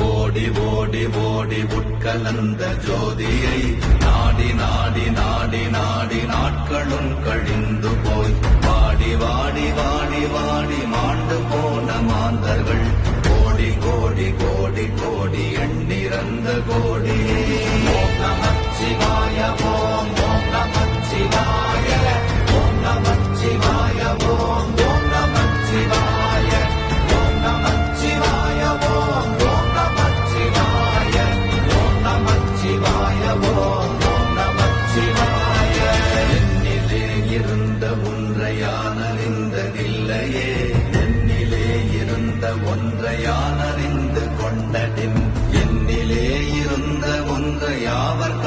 ஓடி ஓடி ஓடி உட்கலந்த ஜோதியை நாடி நாடி நாடி நாடி நாட்களும் கழிந்து போய் வாடி வாடி வாடி வாடி மாண்டு போன மாந்தர்கள் கோடி கோடி கோடி கோடி எண்ணிறந்த கோடி. ஓம் நமச்சிவாய ஓம் ஓம் நமச்சிவாய ஓம் நமச்சிவாய ஓம் ஓம் நமச்சிவாய ஓம் நமச்சிவாய ஓம் ஓம் நமச்சிவாய ஓம் நமச்சிவாய ஓம் ஓம் நமச்சிவாய. என்னிலே இருந்த ஒன்றையானறிந்ததில்லையே, என்னிலே இருந்த ஒன்றையானறிந்து கொண்டடின், என்னிலே இருந்த ஒன்றையாவர்